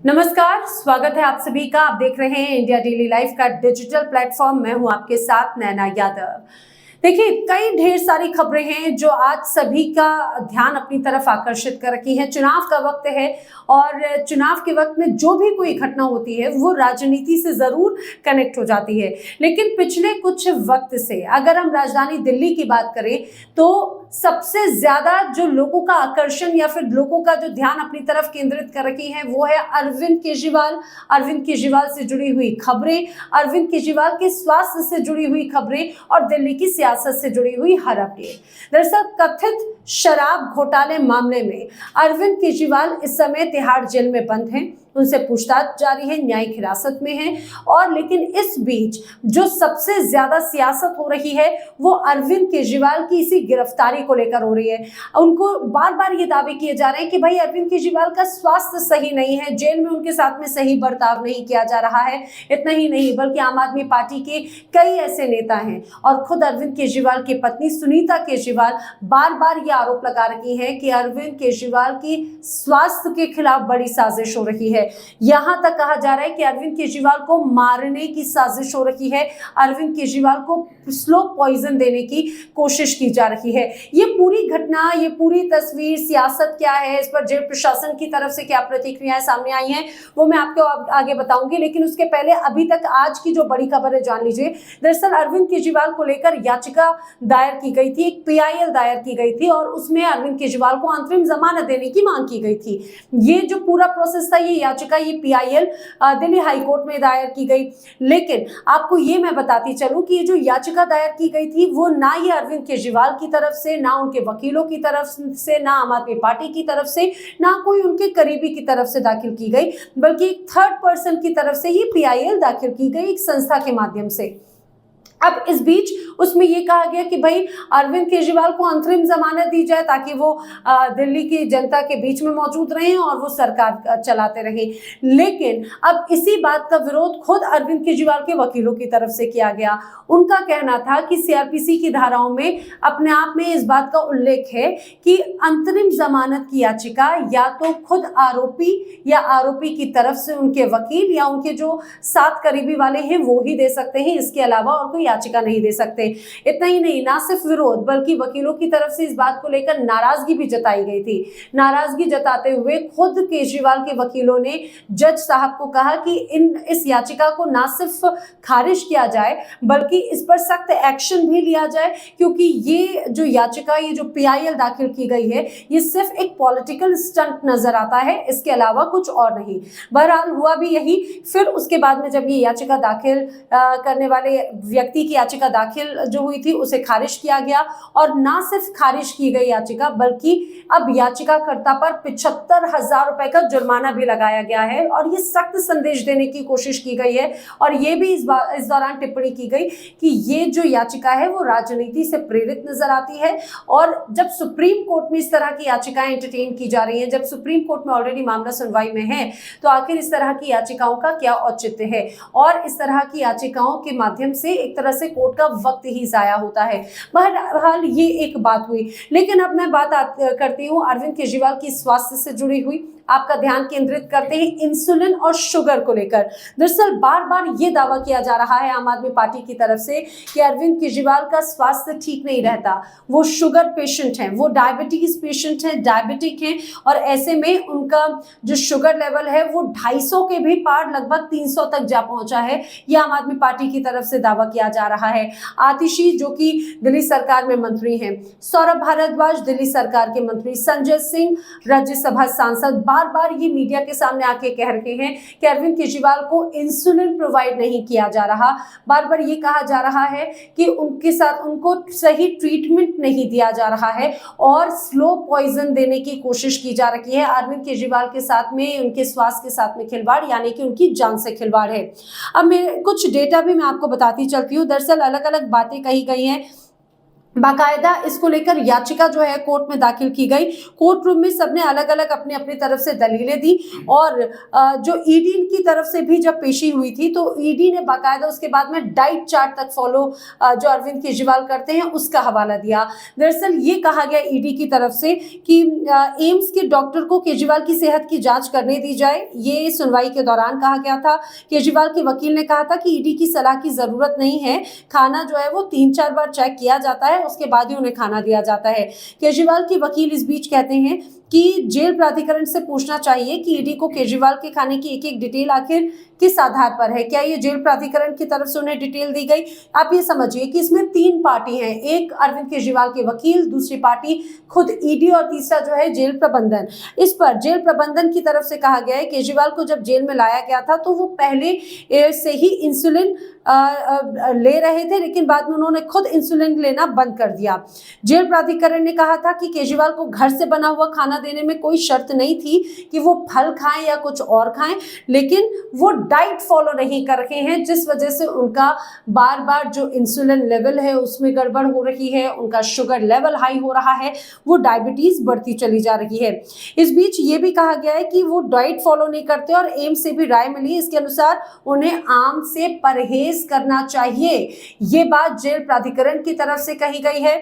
नमस्कार, स्वागत है आप सभी का। आप देख रहे हैं इंडिया डेली लाइफ का डिजिटल प्लेटफॉर्म। मैं हूं आपके साथ नैना यादव। देखिए, कई ढेर सारी खबरें हैं जो आज सभी का ध्यान अपनी तरफ आकर्षित कर रखी है। चुनाव का वक्त है और चुनाव के वक्त में जो भी कोई घटना होती है वो राजनीति से जरूर कनेक्ट हो जाती है। लेकिन पिछले कुछ वक्त से अगर हम राजधानी दिल्ली की बात करें तो सबसे ज्यादा जो लोगों का आकर्षण या फिर लोगों का जो ध्यान अपनी तरफ केंद्रित कर रखी है वो है अरविंद केजरीवाल। अरविंद केजरीवाल से जुड़ी हुई खबरें, अरविंद केजरीवाल के स्वास्थ्य से जुड़ी हुई खबरें और दिल्ली की सियासत से जुड़ी हुई हर अपडेट। दरअसल कथित शराब घोटाले मामले में अरविंद केजरीवाल इस समय तिहाड़ जेल में बंद हैं। उनसे पूछताछ जारी है, न्यायिक हिरासत में है। और लेकिन इस बीच जो सबसे ज्यादा सियासत हो रही है वो अरविंद केजरीवाल की इसी गिरफ्तारी को लेकर हो रही है। उनको बार बार ये दावे किए जा रहे हैं कि भाई अरविंद केजरीवाल का स्वास्थ्य सही नहीं है, जेल में उनके साथ में सही बर्ताव नहीं किया जा रहा है। इतना ही नहीं बल्कि आम आदमी पार्टी के कई ऐसे नेता हैं और खुद अरविंद केजरीवाल की पत्नी सुनीता केजरीवाल बार बार ये आरोप लगा रही है कि अरविंद केजरीवाल की स्वास्थ्य के खिलाफ बड़ी साजिश हो रही है। यहां तक कहा जा रहा है कि अरविंद केजरीवाल को मारने की साजिश हो रही है, अरविंद केजरीवाल को स्लो पॉइजन देने की कोशिश की जा रही है। ये पूरी घटना, ये पूरी तस्वीर, सियासत क्या है, इस पर जेल प्रशासन की तरफ से क्या प्रतिक्रियाएं सामने आई हैं वो मैं आपको आगे बताऊंगी। लेकिन उसके पहले अभी तक आज की जो बड़ी खबर है जान लीजिए। दरअसल अरविंद केजरीवाल को लेकर याचिका दायर की गई थी, एक पीआईएल दायर की गई थी और उसमें अरविंद केजरीवाल को अंतरिम जमानत देने की मांग की गई थी। ये जो पूरा प्रोसेस था, ये याचिका, ये पीआईएल दिल्ली हाईकोर्ट में दायर की गई। लेकिन आपको ये मैं बताती चलूं कि ये जो याचिका दायर की गई थी वो ना ये अरविंद केजरीवाल की तरफ से, ना उनके वकीलों की तरफ से, ना आम आदमी पार्टी की तरफ से, ना कोई उनके करीबी की तरफ से दाखिल की गई, बल्कि एक थर्ड पर्सन की तरफ से ये पीआईएल दाखिल की गई एक संस्था के माध्यम से। अब इस बीच उसमें यह कहा गया कि भाई अरविंद केजरीवाल को अंतरिम जमानत दी जाए ताकि वो दिल्ली की जनता के बीच में मौजूद रहें और वो सरकार चलाते रहें। लेकिन अब इसी बात का विरोध खुद अरविंद केजरीवाल के वकीलों की तरफ से किया गया। उनका कहना था कि सीआरपीसी की धाराओं में अपने आप में इस बात का उल्लेख है कि अंतरिम जमानत की याचिका या तो खुद आरोपी या आरोपी की तरफ से उनके वकील या उनके जो साथ करीबी वाले हैं वो ही दे सकते हैं, इसके अलावा और कोई याचिका नहीं दे सकते। इतना ही नहीं, ना सिर्फ विरोध बल्कि वकीलों की तरफ से इस बात को लेकर नाराजगी भी जताई गई थी। नाराजगी जताते हुए खुद केजरीवाल के वकीलों ने जज साहब को कहा कि इस याचिका को ना सिर्फ खारिज किया जाए बल्कि इस पर सख्त एक्शन भी लिया जाए, क्योंकि ये जो याचिका, ये जो पीआईएल दाखिल की गई है, ये सिर्फ एक पॉलिटिकल स्टंट नजर आता है, इसके अलावा कुछ और नहीं। बहरहाल हुआ भी यही। फिर उसके बाद में जब ये याचिका दाखिल करने वाले व्यक्ति की याचिका दाखिल जो हुई थी उसे खारिज किया गया और ना सिर्फ खारिज की गई याचिका बल्कि अब याचिकाकर्ता पर 75,000 रुपए का जुर्माना भी लगाया गया है और ये सख्त संदेश देने की कोशिश की गई है। और ये भी इस दौरान टिप्पणी की गई कि ये जो याचिका है वो राजनीति से प्रेरित नजर आती है। और जब सुप्रीम कोर्ट में इस तरह की याचिकाएं एंटरटेन की जा रही हैं, जब सुप्रीम कोर्ट में ऑलरेडी मामला सुनवाई में है, तो आखिर इस तरह की याचिकाओं का क्या औचित्य है। और इस तरह की याचिकाओं के माध्यम से एक तरह से कोर्ट का वक्त ही जाया होता है। बहरहाल ये एक बात हुई। लेकिन अब मैं बात करती हूँ अरविंद केजरीवाल की स्वास्थ्य से जुड़ी हुई। आपका ध्यान केंद्रित करते हैं इंसुलिन और शुगर को लेकर। दरअसल बार बार ये दावा किया जा रहा है आम आदमी पार्टी की तरफ से कि अरविंद केजरीवाल का स्वास्थ्य ठीक नहीं रहता। वो शुगर पेशेंट हैं, वो डायबिटीज पेशेंट हैं, डायबिटिक हैं और ऐसे में उनका जो शुगर लेवल है वो 250 के भी पार लगभग 300 तक जा पहुंचा है। ये आम आदमी पार्टी की तरफ से दावा किया जा रहा है। आतिशी जो कि दिल्ली सरकार में मंत्री हैं, सौरभ भारद्वाज दिल्ली सरकार के मंत्री, संजय सिंह राज्यसभा सांसद बार बार ये मीडिया के सामने आके कह रहे हैं कि अरविंद केजरीवाल को इंसुलिन प्रोवाइड नहीं किया जा रहा। बार बार ये कहा जा रहा है कि उनके साथ उनको सही ट्रीटमेंट नहीं दिया जा रहा है और स्लो पॉइजन देने की कोशिश की जा रही है। अरविंद केजरीवाल के साथ में, उनके स्वास्थ्य के साथ में खिलवाड़, यानी कि उनकी जान से खिलवाड़ है। अब मैं कुछ डेटा भी मैं आपको बताती चलती हूँ। दरअसल अलग अलग बातें कही गई हैं बाकायदा इसको लेकर याचिका जो है कोर्ट में दाखिल की गई। कोर्ट रूम में सबने अलग अलग अपनी अपनी तरफ से दलीलें दी और जो ईडी की तरफ से भी जब पेशी हुई थी तो ईडी ने बाकायदा उसके बाद में डाइट चार्ट तक फॉलो जो अरविंद केजरीवाल करते हैं उसका हवाला दिया। दरअसल ये कहा गया ईडी की तरफ से कि एम्स के डॉक्टर को केजरीवाल की सेहत की जांच करने दी जाए। ये सुनवाई के दौरान कहा गया था। केजरीवाल के वकील ने कहा था कि ईडी की सलाह की जरूरत नहीं है, खाना जो है वो 3-4 बार चेक किया जाता है, उसके बाद ही उन्हें खाना दिया जाता है। केजरीवाल के वकील इस बीच कहते हैं कि जेल प्राधिकरण से पूछना चाहिए कि ईडी को केजरीवाल के खाने की एक एक डिटेल आखिर किस आधार पर है, क्या ये जेल प्राधिकरण की तरफ से उन्हें डिटेल दी गई। आप ये समझिए कि इसमें 3 पार्टी हैं, एक अरविंद केजरीवाल के वकील, दूसरी पार्टी खुद ईडी और तीसरा जो है जेल प्रबंधन। इस पर जेल प्रबंधन की तरफ से कहा गया है केजरीवाल को जब जेल में लाया गया था तो वो पहले से ही इंसुलिन ले रहे थे, लेकिन बाद में उन्होंने खुद इंसुलिन लेना बंद कर दिया। जेल प्राधिकरण ने कहा था कि केजरीवाल को घर से बना हुआ खाना देने में कोई शर्त नहीं थी कि वो फल खाएं या कुछ और खाएं, लेकिन वो डाइट फॉलो नहीं कर रहे हैं, जिस वजह से उनका बार बार जो इंसुलिन लेवल है उसमें गड़बड़ हो रही है, उनका शुगर लेवल हाई हो रहा है, वो डायबिटीज बढ़ती चली जा रही है। इस बीच ये भी कहा गया है कि वो डाइट फॉलो नहीं करते और एम्स से भी राय मिली, इसके अनुसार उन्हें आम से परहेज करना चाहिए। ये बात जेल प्राधिकरण की तरफ से कही गई है।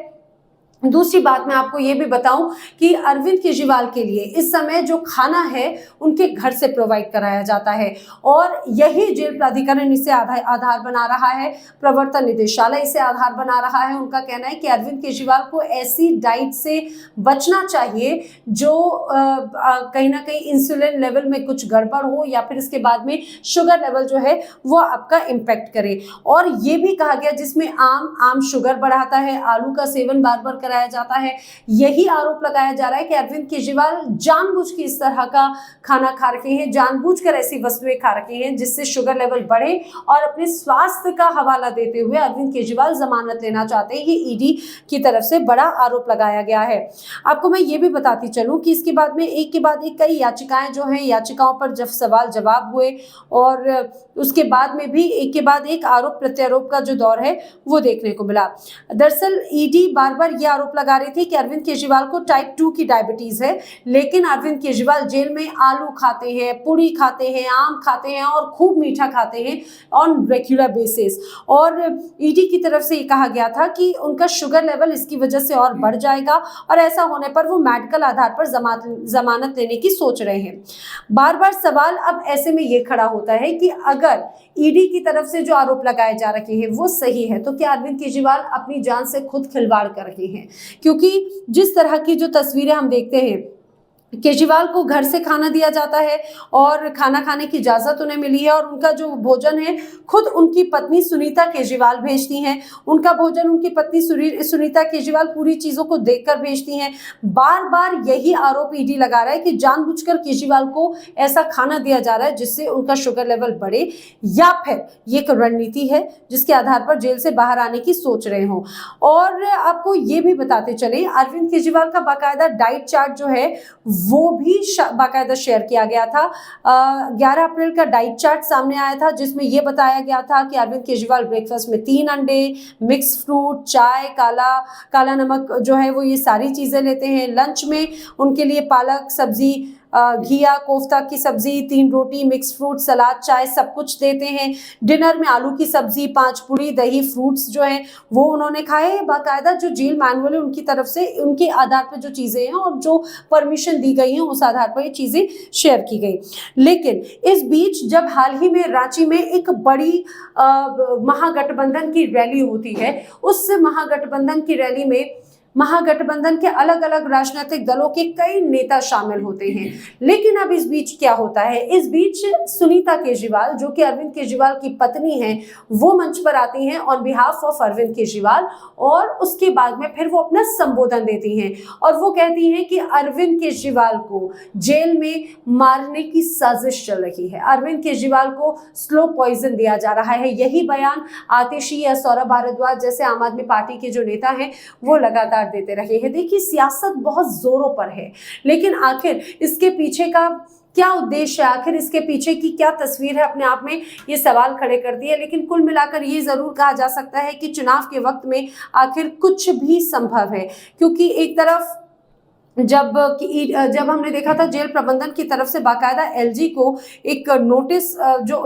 दूसरी बात मैं आपको ये भी बताऊं कि अरविंद केजरीवाल के लिए इस समय जो खाना है उनके घर से प्रोवाइड कराया जाता है और यही जेल प्राधिकरण इसे आधार बना रहा है, प्रवर्तन निदेशालय इसे आधार बना रहा है। उनका कहना है कि अरविंद केजरीवाल को ऐसी डाइट से बचना चाहिए जो कहीं ना कहीं इंसुलिन लेवल में कुछ गड़बड़ हो या फिर इसके बाद में शुगर लेवल जो है वो आपका इम्पैक्ट करे। और ये भी कहा गया जिसमें आम शुगर बढ़ाता है, आलू का सेवन बार बार कराया जाता है। यही आरोप लगाया जा रहा है कि अरविंद केजरीवाल जानबूझ के इस तरह का खाना खा रखे हैं, जानबूझकर ऐसी वस्तुएं खा रखे हैं जिससे शुगर लेवल बढ़े और अपने स्वास्थ्य का हवाला देते हुए अरविंद केजरीवाल जमानत लेना चाहते हैं। ये ईडी की तरफ से बड़ा आरोप लगाया गया है। आपको मैं ये भी बताती चलूं कि इसके बाद में एक के बाद एक कई याचिकाएं जो हैं, याचिकाओं पर जब सवाल जवाब हुए और उसके बाद में भी एक के बाद एक आरोप प्रत्यारोप का जो दौर है वो देखने को मिला। दरअसल ईडी बार बार यह आरोप लगा रही थी कि अरविंद केजरीवाल को टाइप 2 की डायबिटीज है, लेकिन अरविंद केजरीवाल जेल में आलू खाते हैं, पूरी खाते हैं, आम खाते हैं और खूब मीठा खाते हैं ऑन रेगुलर बेसिस। और ईडी की तरफ से ये कहा गया था कि उनका शुगर लेवल इसकी वजह से और बढ़ जाएगा और ऐसा होने पर वो मेडिकल आधार पर जमानत लेने की सोच रहे हैं। बार बार सवाल अब ऐसे में ये खड़ा होता है कि अगर ईडी की तरफ से जो आरोप लगाए जा रहे हैं वो सही है तो क्या अरविंद केजरीवाल अपनी जान से खुद खिलवाड़ कर रहे हैं? क्योंकि जिस तरह की जो तस्वीरें हम देखते हैं, केजरीवाल को घर से खाना दिया जाता है और खाना खाने की इजाजत उन्हें मिली है और उनका जो भोजन है खुद उनकी पत्नी सुनीता केजरीवाल भेजती हैं। उनका भोजन उनकी पत्नी सुनीता केजरीवाल पूरी चीजों को देखकर भेजती हैं। बार बार यही आरोप ईडी लगा रहा है कि जानबूझकर केजरीवाल को ऐसा खाना दिया जा रहा है जिससे उनका शुगर लेवल बढ़े या फिर ये एक रणनीति है जिसके आधार पर जेल से बाहर आने की सोच रहे हो। और आपको ये भी बताते चले अरविंद केजरीवाल का बाकायदा डाइट चार्ट जो है वो भी बाकायदा शेयर किया गया था। 11 अप्रैल का डाइट चार्ट सामने आया था जिसमें यह बताया गया था कि अरविंद केजरीवाल ब्रेकफास्ट में 3 अंडे, मिक्स फ्रूट, चाय, काला नमक जो है वो ये सारी चीजें लेते हैं। लंच में उनके लिए पालक सब्जी, घिया, कोफ्ता की सब्जी, 3 रोटी, मिक्स फ्रूट, सलाद, चाय सब कुछ देते हैं। डिनर में आलू की सब्जी, 5 पूरी, दही, फ्रूट्स जो हैं वो उन्होंने खाए। बाकायदा जो जेल मैनुअल है उनकी तरफ से उनके आधार पर जो चीज़ें हैं और जो परमिशन दी गई हैं उस आधार पर ये चीज़ें शेयर की गई। लेकिन इस बीच जब हाल ही में रांची में एक बड़ी महागठबंधन की रैली होती है, उस महागठबंधन की रैली में महागठबंधन के अलग अलग राजनीतिक दलों के कई नेता शामिल होते हैं। लेकिन अब इस बीच क्या होता है, इस बीच सुनीता केजरीवाल जो कि अरविंद केजरीवाल की पत्नी हैं वो मंच पर आती हैं on behalf of Arvind Kejriwal और उसके बाद में फिर वो अपना संबोधन देती हैं और वो कहती हैं कि अरविंद केजरीवाल को जेल में मारने की साजिश चल रही है, अरविंद केजरीवाल को स्लो पॉइजन दिया जा रहा है। यही बयान आतिशी या सौरभ भारद्वाज जैसे आम आदमी पार्टी के जो नेता हैं वो लगातार देते रहे हैं। देखिए सियासत बहुत जोरों पर है, लेकिन आखिर इसके पीछे का क्या उद्देश्य है, आखिर इसके पीछे की क्या तस्वीर है, अपने आप में ये सवाल खड़े करती है। लेकिन कुल मिलाकर ये जरूर कहा जा सकता है कि चुनाव के वक्त में आखिर कुछ भी संभव है, क्योंकि एक तरफ जब हमने देखा था जेल प्रबंधन की तरफ से बाकायदा एलजी को एक नोटिस जो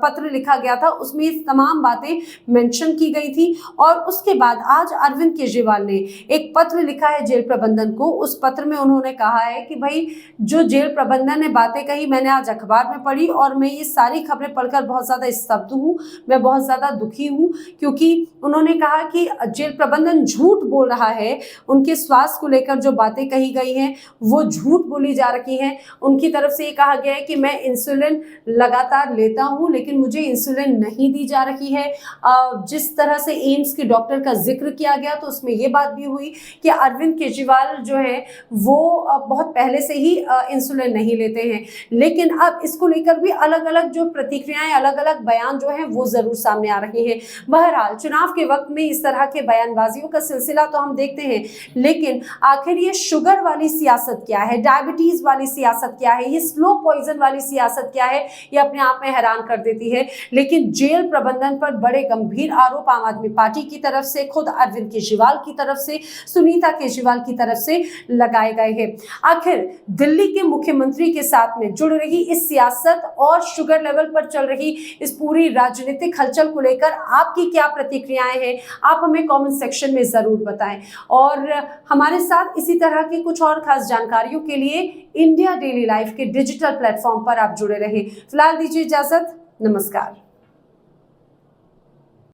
पत्र लिखा गया था, उसमें ये तमाम बातें मेंशन की गई थी। और उसके बाद आज अरविंद केजरीवाल ने एक पत्र लिखा है जेल प्रबंधन को। उस पत्र में उन्होंने कहा है कि भाई जो जेल प्रबंधन ने बातें कही, मैंने आज अखबार में पढ़ी और मैं ये सारी खबरें पढ़कर बहुत ज्यादा स्तब्ध हूँ, मैं बहुत ज्यादा दुखी हूँ, क्योंकि उन्होंने कहा कि जेल प्रबंधन झूठ बोल रहा है। उनके स्वास्थ्य को लेकर जो बातें कही गई हैं वो झूठ बोली जा रही हैं। उनकी तरफ से ये कहा गया है कि मैं इंसुलिन लगातार लेता हूं, लेकिन मुझे इंसुलिन नहीं दी जा रही है। जिस तरह से एम्स के डॉक्टर का जिक्र किया गया तो उसमें ये बात भी हुई कि अरविंद केजरीवाल जो है वो बहुत पहले से ही इंसुलिन नहीं लेते हैं। लेकिन अब इसको लेकर भी अलग अलग जो प्रतिक्रियाएं, अलग अलग बयान जो है वो जरूर सामने आ रहे हैं। बहरहाल चुनाव के वक्त में इस तरह के बयानबाजियों का सिलसिला तो हम देखते हैं, लेकिन आखिर ये शुगर वाली सियासत क्या है, डायबिटीज वाली सियासत क्या है, ये स्लो पॉइजन वाली सियासत क्या है, ये अपने आप में हैरान कर देती है। लेकिन जेल प्रबंधन पर बड़े गंभीर आरोप आम आदमी पार्टी की तरफ से, खुद अरविंद केजरीवाल की तरफ से, सुनीता केजरीवाल की तरफ से लगाए गए हैं। आखिर दिल्ली के मुख्यमंत्री के साथ में जुड़ रही इस सियासत और शुगर लेवल पर चल रही इस पूरी राजनीतिक हलचल को लेकर आपकी क्या प्रतिक्रियाएं हैं, आप हमें कमेंट सेक्शन में जरूर बताएं। और हमारे साथ इसी तरह की कुछ और खास जानकारियों के लिए इंडिया डेली लाइफ के डिजिटल प्लेटफॉर्म पर आप जुड़े रहे। फिलहाल दीजिए इजाजत, नमस्कार।